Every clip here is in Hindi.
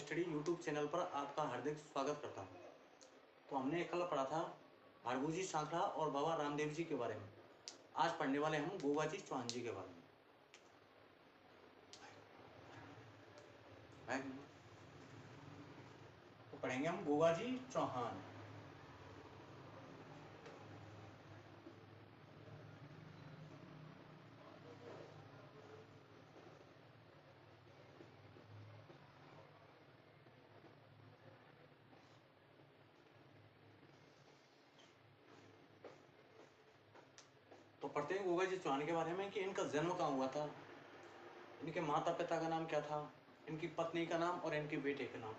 स्टडी यूट्यूब चैनल पर आपका हार्दिक स्वागत करता हूँ। तो हमने कल पढ़ा था भड़भूजी सांखड़ा और बाबा रामदेव जी के बारे में। आज पढ़ने वाले हम गोगाजी चौहान जी के बारे में। तो पढ़ेंगे हम गोगाजी चौहान। तो पढ़ते हैं गोगाजी चौहान के बारे में कि इनका जन्म कहाँ हुआ था, इनके माता पिता का नाम क्या था, इनकी पत्नी का नाम और इनके बेटे का नाम।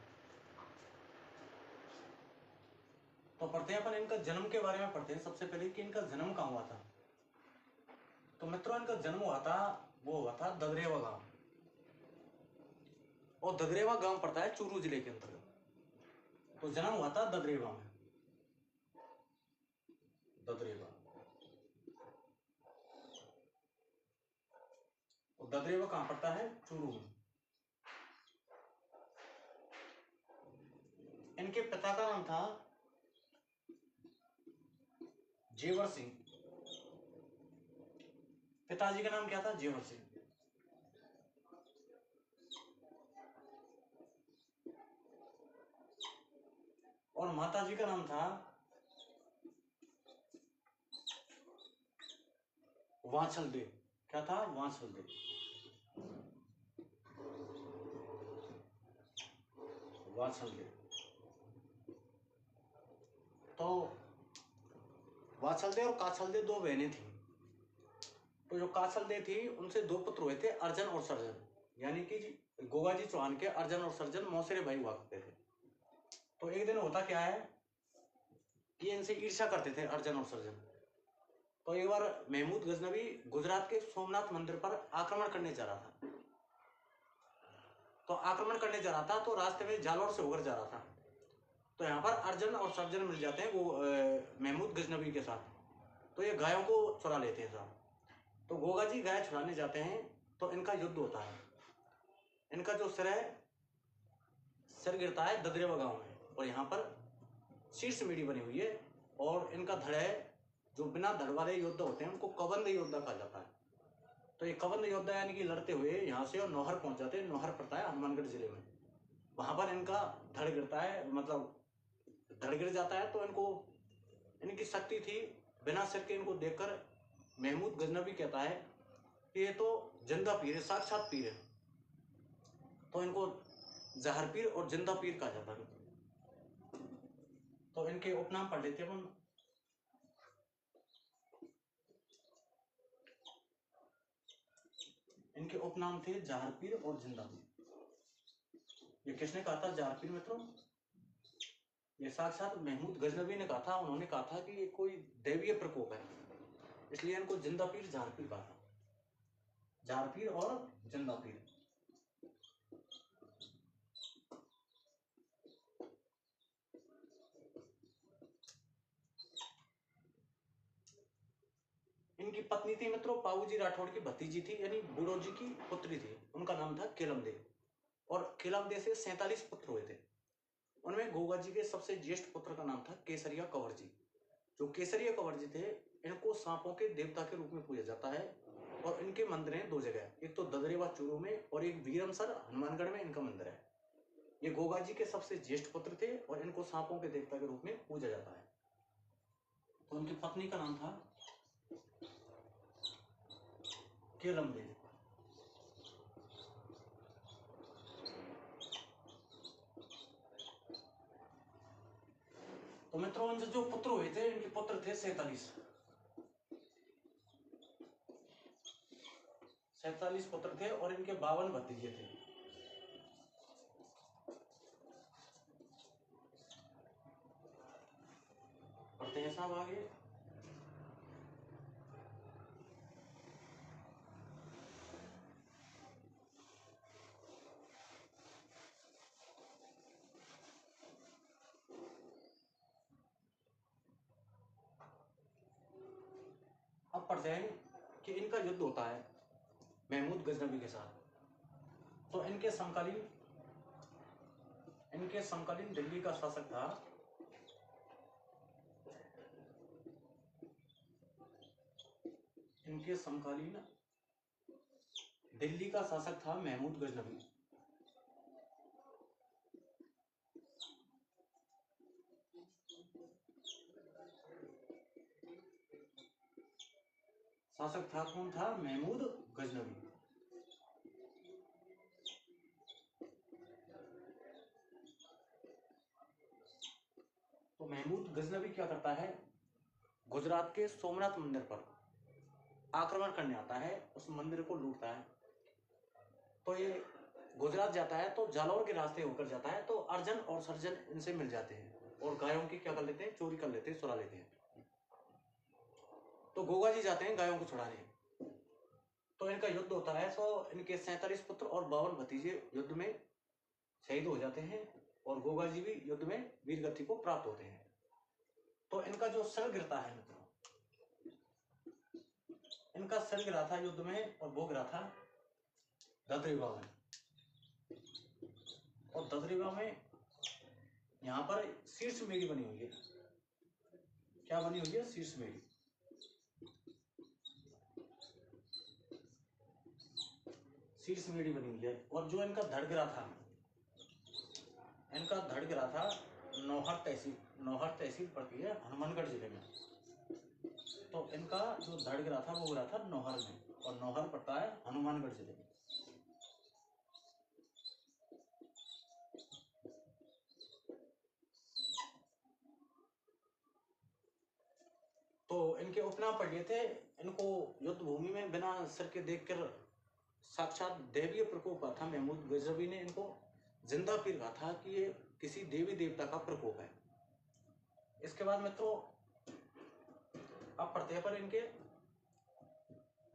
तो पढ़ते हैं अपन इनका जन्म के बारे में। पढ़ते हैं सबसे पहले कि इनका जन्म कहाँ हुआ था। तो मित्रों, इनका जन्म हुआ था, वो हुआ था ददरेवा गांव, और ददरेवा गांव पड़ता है चूरू जिले के अंतर्गत। तो जन्म हुआ था ददरेवा में, ददरेवा। और ददरेवा कहां पड़ता है? चूरू में। इनके पिता का नाम था जेवर सिंह। पिताजी का नाम क्या था? जेवर सिंह। और माताजी का नाम था वांछल देव। क्या था? वांछल देव। वांछल देव। तो वात्सल देव और काछल देव दो बहनें थी। तो जो काछल देव थी उनसे दो पुत्र हुए थे, अर्जन और सर्जन। यानी कि गोगाजी चौहान के अर्जन और सर्जन मौसेरे भाई हुआ करते थे। तो एक दिन होता क्या है कि इनसे ईर्ष्या करते थे अर्जन और सर्जन। तो एक बार महमूद गजनवी गुजरात के सोमनाथ मंदिर पर आक्रमण करने जा रहा था। तो रास्ते में जालौर से होकर जा रहा था। तो यहाँ पर अर्जन और सर्जन मिल जाते हैं वो महमूद गजनवी के साथ। तो ये गायों को चुरा लेते हैं साहब। तो गोगाजी गाय छुड़ाने जाते हैं तो इनका युद्ध होता है। इनका जो सिर गिरता है ददरेवा गांव में, और यहाँ पर शीर्ष मीढ़ी बनी हुई है। और इनका धड़ है, जो बिना धड़ वाले योद्धा होते हैं उनको कबंध योद्धा कहा जाता है। तो ये कबंध योद्धा यानी कि लड़ते हुए यहाँ से और नौहर पहुंच जाते हैं। नौहर पड़ता है हनुमानगढ़ जिले में। वहां पर इनका धड़ गिरता है, मतलब धड़ गिर जाता है। तो इनकी शक्ति थी, बिना सिर के इनको देखकर महमूद गजनवी कहता है कि ये तो जिंदा पीर है, साक्षात पीर है। तो इनको जहर पीर और जिंदा पीर कहा जाता है। तो इनके उपनाम पढ़ लेते हैं। इनके उपनाम थे जहर पीर और जिंदा पीर। ये किसने कहा था जहर पीर मित्रों? ये साक्षात महमूद गजनवी ने कहा था। उन्होंने कहा था कि ये कोई दैवीय प्रकोप है, इसलिए इनको जिंदा पीर जहर पीर कहा था। जहर पीर और जिंदा पीर। इनकी पत्नी थी मित्रों पाऊजी राठौड़ की भतीजी थी, यानी बूढ़ो जी की पुत्री थी। उनका नाम था केलमदेव। और केलमदेव से 47 पुत्र हुए थे। उनमें गोगाजी के सबसे ज्येष्ठ पुत्र का नाम था केसरिया कंवर जी। जो केसरिया कंवर जी थे, इनको सांपों के देवता के रूप में पूजा जाता है। और इनके मंदिर हैं दो जगह, एक तो ददरेवा चूरू में और एक वीरमसर हनुमानगढ़ में इनका मंदिर है। ये गोगाजी के सबसे ज्येष्ठ पुत्र थे और इनको सांपों के देवता के रूप में पूजा जाता है। तो उनकी पत्नी का नाम था केलमदेव। तो मित्रों, उनसे जो पुत्र हुए थे, इनके पुत्र थे 47 पुत्र थे और इनके 52 भतीजे थे। पढ़ते हैं साहब आगे। अब पढ़ते हैं कि इनका युद्ध होता है महमूद गजनवी के साथ। तो इनके समकालीन इनके समकालीन दिल्ली का शासक था महमूद गजनवी। शासक था कौन था? महमूद गजनवी। तो महमूद गजनवी क्या करता है? गुजरात के सोमनाथ मंदिर पर आक्रमण करने आता है, उस मंदिर को लूटता है। तो ये गुजरात जाता है तो जालौर के रास्ते होकर जाता है, तो अर्जन और सर्जन इनसे मिल जाते हैं और गायों की क्या कर लेते हैं? चोरी कर लेते हैं, चुरा लेते हैं। तो गोगा जी जाते हैं गायों को छुड़ाने। तो इनका युद्ध होता है, तो इनके 47 पुत्र और 52 भतीजे युद्ध में शहीद हो जाते हैं और गोगा जी भी युद्ध में वीरगति को प्राप्त होते हैं। तो इनका जो सर गिरता है मित्रों, इनका सर गिरा था युद्ध में, और वो गिरा था ददरेवा में। और ददरेवा में यहाँ पर शीर्ष मेरी बनी हुई है। क्या बनी हुई है? शीर्ष मेरी। शीर्ष मेरी बनी हुई है। और जो इनका धड़ गिरा था, नौहर तहसील पड़ती है हनुमानगढ़ जिले में। तो इनका जो धड़ गिरा था वो गिरा था नौहर में, और नौहर पड़ता है हनुमानगढ़ जिले में। तो इनके उपनाम पढ़ लिए थे। इनको युद्ध भूमि में बिना सिर के देखकर साक्षात दैवीय प्रकोप था। महमूद गजनवी ने इनको जिंदा पीर कहा था कि ये किसी देवी देवता का प्रकोप है। इसके बाद मित्रों अब पढ़ते हैं पर इनके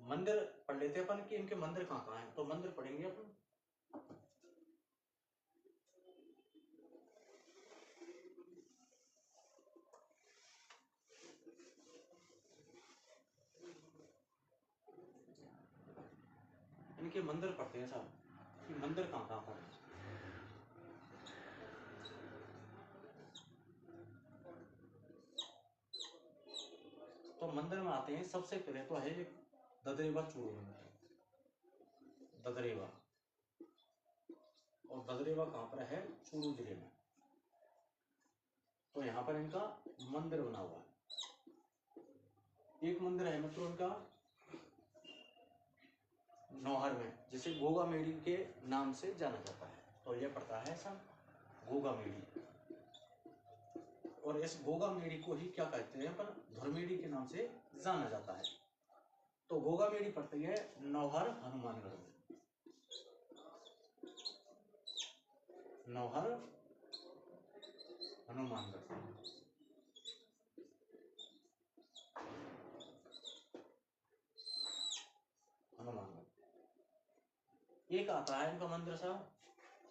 मंदिर पढ़ लेते हैं अपन कि इनके मंदिर कहाँ कहाँ हैं। तो मंदिर पढ़ेंगे अपन। इनके मंदिर पढ़ते हैं साहब कि मंदिर कहाँ कहाँ पर है। तो मंदिर में आते हैं, सबसे पहले तो है ददरेवा चूरू में। ददरेवा, और ददरेवा कहाँ पर है? चूरू जिले में। तो यहाँ पर इनका मंदिर बना हुआ है। एक मंदिर है मित्रों इनका नौहर में, जिसे गोगा मेड़ी के नाम से जाना जाता है। तो यह पड़ता है सब गोगा मेड़ी, और इस गोगा मेड़ी को ही क्या कहते हैं अपन? धुरमेड़ी के नाम से जाना जाता है। तो गोगा मेड़ी पड़ती है नौहर हनुमानगढ़ में। नौहर हनुमानगढ़। एक आता है इनका मंदिर साहब,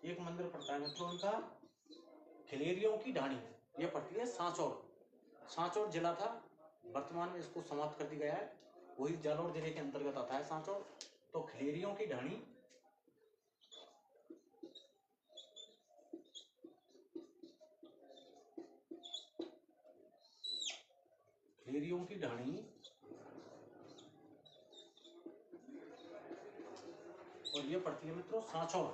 एक मंदिर पड़ता है मित्रों इनका खिलेरियों की ढाणी। ये पड़ती है सांचौर जिला था, वर्तमान में इसको समाप्त कर दिया गया है। वही जालौर जिले के अंतर्गत आता है सांचौर। तो खिलेरियों की ढाणी, और ये पड़ती है मित्रों सांचौर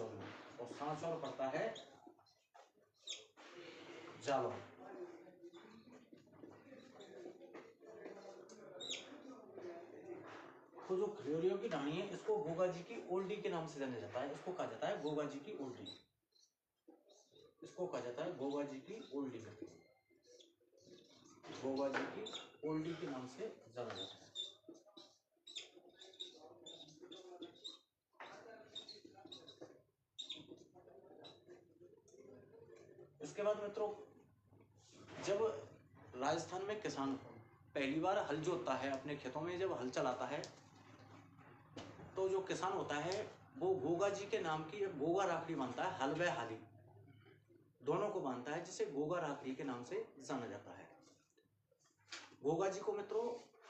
में, और सांचौर पड़ता है जालौर। तो जो खिलेरियों की ढाणी है इसको गोगा जी की ओल्डी के नाम से जाना जाता है। इसको कहा जाता है गोगा जी की ओल्डी। इसको कहा जाता है गोगा जी की ओल्डी। गोगा जी की ओल्डी के नाम से जाना जाता है। इसके बाद मित्रों जब राजस्थान में किसान पहली बार हल जोतता है अपने खेतों में, जब हल चलाता है तो जो किसान होता है वो गोगा जी के नाम की गोगा राखड़ी बांधता है। हल व हाली दोनों को बांधता है, जिसे गोगा राखड़ी के नाम से जाना जाता है। गोगा जी को मित्रों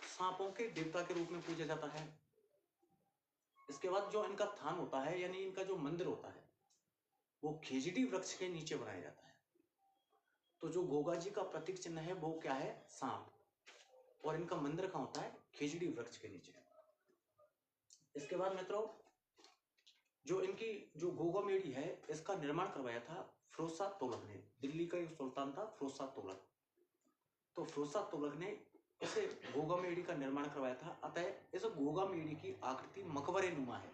सांपों के देवता के रूप में पूजा जाता है। इसके बाद जो इनका थान होता है, यानी इनका जो मंदिर होता है, वो खेजड़ी वृक्ष के नीचे बनाया जाता है। तो जो गोगा जी का प्रतीक चिन्ह है वो क्या है? सांप। और इनका मंदिर कहाँ होता है? खेजड़ी वृक्ष के नीचे। इसके बाद मित्रों, जो इनकी जो गोगा मेढ़ी है इसका निर्माण करवाया था फिरोज शाह तुगलक ने। दिल्ली का एक सुल्तान था फिरोज शाह तुगलक। तो फिरोज शाह तुगलक ने इस गोगा मेढ़ी का निर्माण करवाया था। अतः इस गोगा मेढ़ी की आकृति मकबरे नुमा है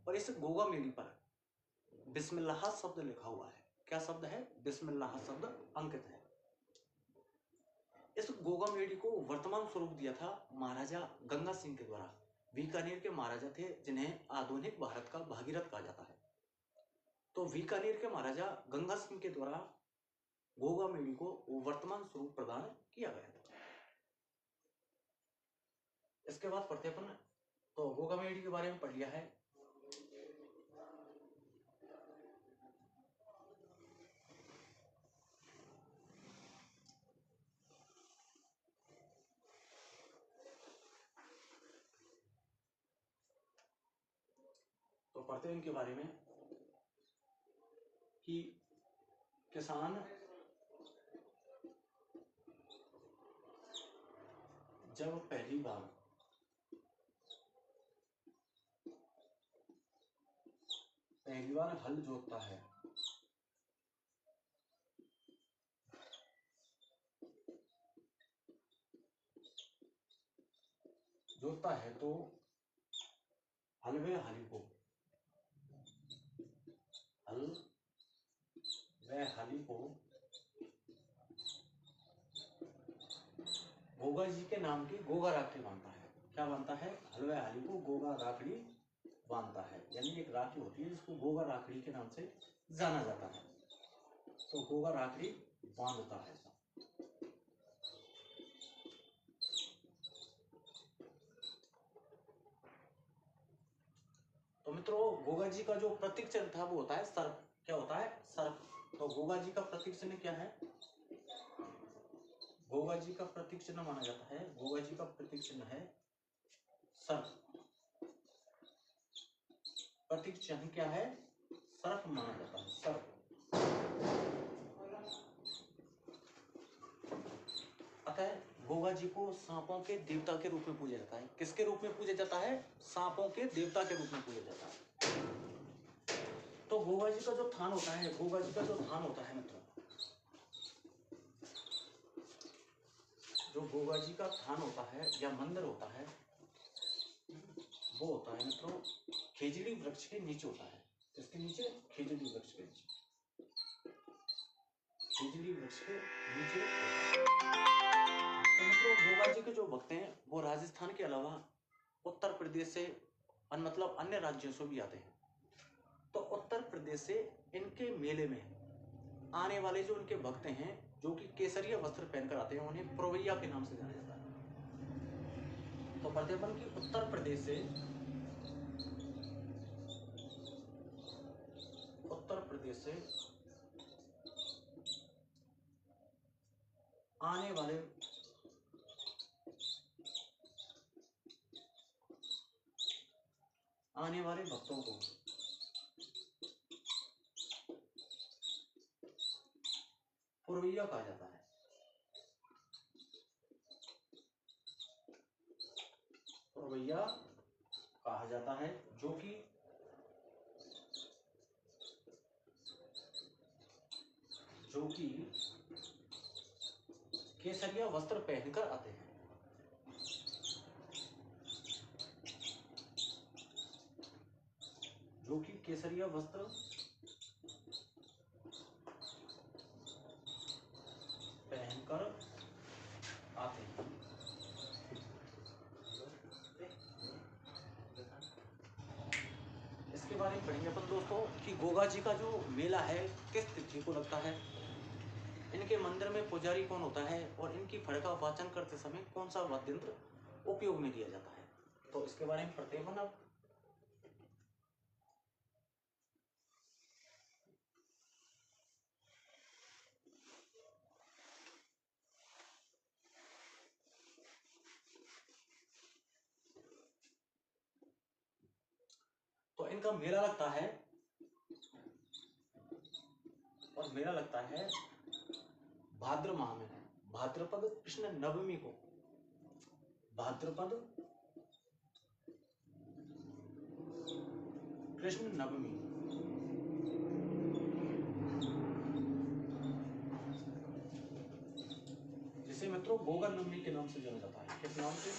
और इस गोगा मेढ़ी पर बिस्मिल्लाह शब्द लिखा हुआ है। क्या शब्द है? बिस्मिल्लाह शब्द अंकित है। इस गोगा मेढ़ी को वर्तमान स्वरूप दिया था महाराजा गंगा सिंह के द्वारा। बीकानेर के महाराजा थे जिन्हें आधुनिक भारत का भागीरथ कहा जाता है। तो बीकानेर के महाराजा गंगा सिंह के द्वारा गोगा मेढ़ी को वर्तमान स्वरूप प्रदान किया गया था। इसके बाद पढ़ते अपन, तो गोगा मेढ़ी के बारे में पढ़ लिया है। तो पढ़ते हैं इनके बारे में कि किसान जब पहली बार हल जोतता है तो हलवे हाली को गोगा जी के नाम की गोगा राखड़ी बांधता है। क्या बांधता है? हलवे हाली को गोगा राखड़ी बांधता है। यानी एक राखी होती है जिसको गोगा राखड़ी के नाम से जाना जाता है। तो गोगा राखड़ी बांधता है। तो मित्रों, गोगा जी का जो प्रतीक चिन्ह था वो होता है सर्प। क्या होता है? सर्प। तो गोगा जी का प्रतीक चिन्ह क्या है? गोगा जी का प्रतीक चिन्ह माना जाता है, गोगा जी का प्रतीक चिन्ह है सर्प। प्रतीक चिन्ह क्या है? सर्प माना जाता है, सर्प। अतः गोगा जी को सांपों के देवता के रूप में पूजा जाता है। किसके रूप में पूजा जाता है? सांपों के देवता के रूप में पूजा जाता है। तो गोगा जी का जो थान होता है, गोगा जी का जो थान होता है मित्रों, जो गोगा जी का थान होता है या मंदिर होता है वो होता है मित्रों खेजड़ी वृक्ष के नीचे होता है। इसके नीचे? खेजड़ी वृक्ष के नीचे। खेजड़ी वृक्ष के नीचे। तो मित्रों, गोगा जी के जो भक्त हैं वो राजस्थान के अलावा उत्तर प्रदेश से मतलब अन्य राज्यों से भी आते हैं। तो उत्तर प्रदेश से इनके मेले में आने वाले जो उनके भक्त हैं जो कि केसरिया वस्त्र पहनकर आते हैं उन्हें पुरवैया के नाम से जाना जाता है। तो प्रत्येपन की उत्तर प्रदेश से आने वाले भक्तों को पुरवैया कहा जाता है। पुरवैया कहा जाता है जो कि केसरिया वस्त्र पहनकर आते हैं। जो कि केसरिया वस्त्र पहनकर आते हैं। इसके बारे में पढ़ेंगे अपन दोस्तों कि गोगा जी का जो मेला है किस तिथि को लगता है, इनके मंदिर में पुजारी कौन होता है और इनकी फड़ का वाचन करते समय कौन सा वाद्य यंत्र उपयोग में लिया जाता है। तो इसके बारे में पढ़ते हैं अब। तो इनका मेला लगता है और मेला लगता है भाद्र माह में, भाद्रपद कृष्ण नवमी को, भाद्रपद कृष्ण नवमी, जिसे मित्रों गोगा नवमी के नाम से जाना जाता है। किस नाम से?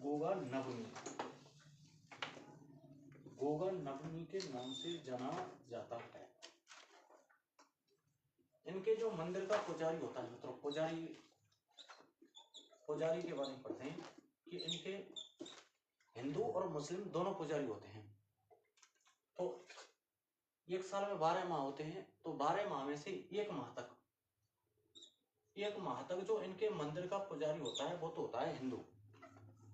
गोगा नवमी, गोगा नवमी के नाम से जाना जाता है। इनके जो मंदिर का पुजारी होता है मित्रों, पुजारी के बारे में पढ़ते हैं कि इनके हिंदू और मुस्लिम दोनों पुजारी होते हैं। तो एक साल में 12 माह होते हैं, तो 12 माह में से एक माह तक जो इनके मंदिर का पुजारी होता है वो तो होता है हिंदू,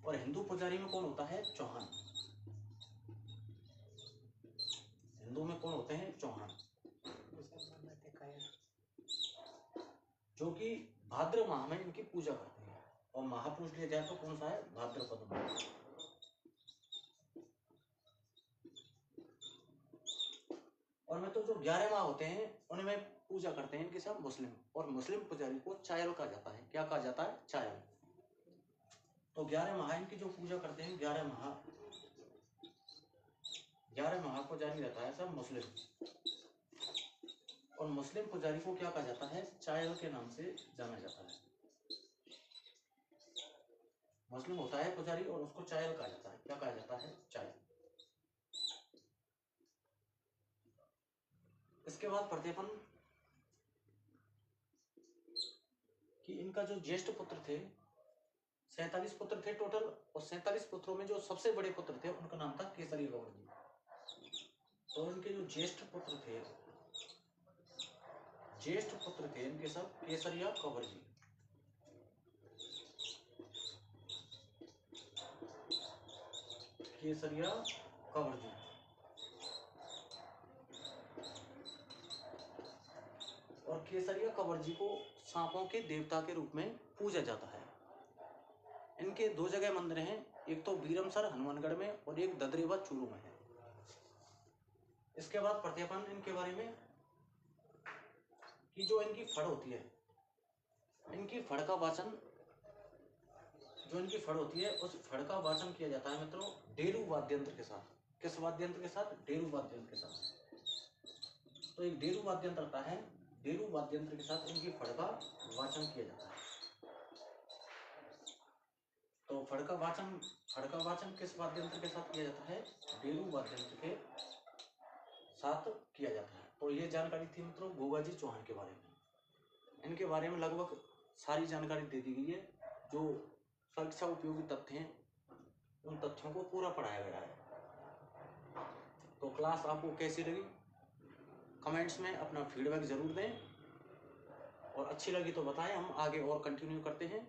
और हिंदू पुजारी में कौन होता है? चौहान। हिंदू में कौन होते हैं? चौहान, जो कि भाद्र माह में इनकी पूजा करते हैं। और महापुरुष लिया जाए तो कौन सा है? भाद्रपद माह। और में तो जो 11 माह होते हैं उनमें पूजा करते हैं इनके साथ मुस्लिम, और मुस्लिम पुजारी को चायल कहा जाता है। क्या कहा जाता है? चायल। तो 11 माह इनकी जो पूजा करते हैं, 11 माह पुजारी रहता है सब मुस्लिम, और मुस्लिम पुजारी को क्या कहा जाता है? चायल के नाम से जाना जाता है। मुस्लिम होता है पुजारी और उसको चायल कहा जाता है। क्या कहा जाता है? चायल। इसके बाद पढ़ते अपन कि इनका जो ज्येष्ठ पुत्र थे, 47 पुत्र थे टोटल, और 47 पुत्रों में जो सबसे बड़े पुत्र थे उनका नाम था केसरी गौड़ जी। तो इनके जो ज्येष्ठ पुत्र थे इनके सब केसरिया कंवर जी। केसरिया कंवर जी। और केसरिया कंवर जी को सांपों के देवता के रूप में पूजा जाता है। इनके 2 जगह मंदिर हैं, एक तो बीरमसर हनुमानगढ़ में और एक ददरेवा चूरू में है। इसके बाद पढ़ते अपन इनके बारे में कि जो इनकी फड़ होती है, इनकी फड़ का वाचन, जो इनकी फड़ होती है उस फड़ का वाचन किया जाता है मित्रों डेरू वाद्यंत्र के साथ। किस वाद्यंत्र के साथ? डेरू वाद्यंत्र के साथ। तो एक डेरू वाद्यंत्र आता है, डेरू वाद्यंत्र के साथ इनकी फड़ का वाचन किया जाता है। तो फड़ का वाचन किस वाद्यंत्र के साथ किया जाता है? डेरू वाद्यंत्र के साथ किया जाता है। तो ये जानकारी थी मित्रों गोगा जी चौहान के बारे में। इनके बारे में लगभग सारी जानकारी दे दी गई है। जो परीक्षा उपयोगी तथ्य हैं उन तथ्यों को पूरा पढ़ाया गया है। तो क्लास आपको कैसी लगी? कमेंट्स में अपना फीडबैक जरूर दें, और अच्छी लगी तो बताएं, हम आगे और कंटिन्यू करते हैं।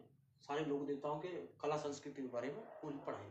सारे लोक देवताओं के कला संस्कृति के बारे में पूरी पढ़ाई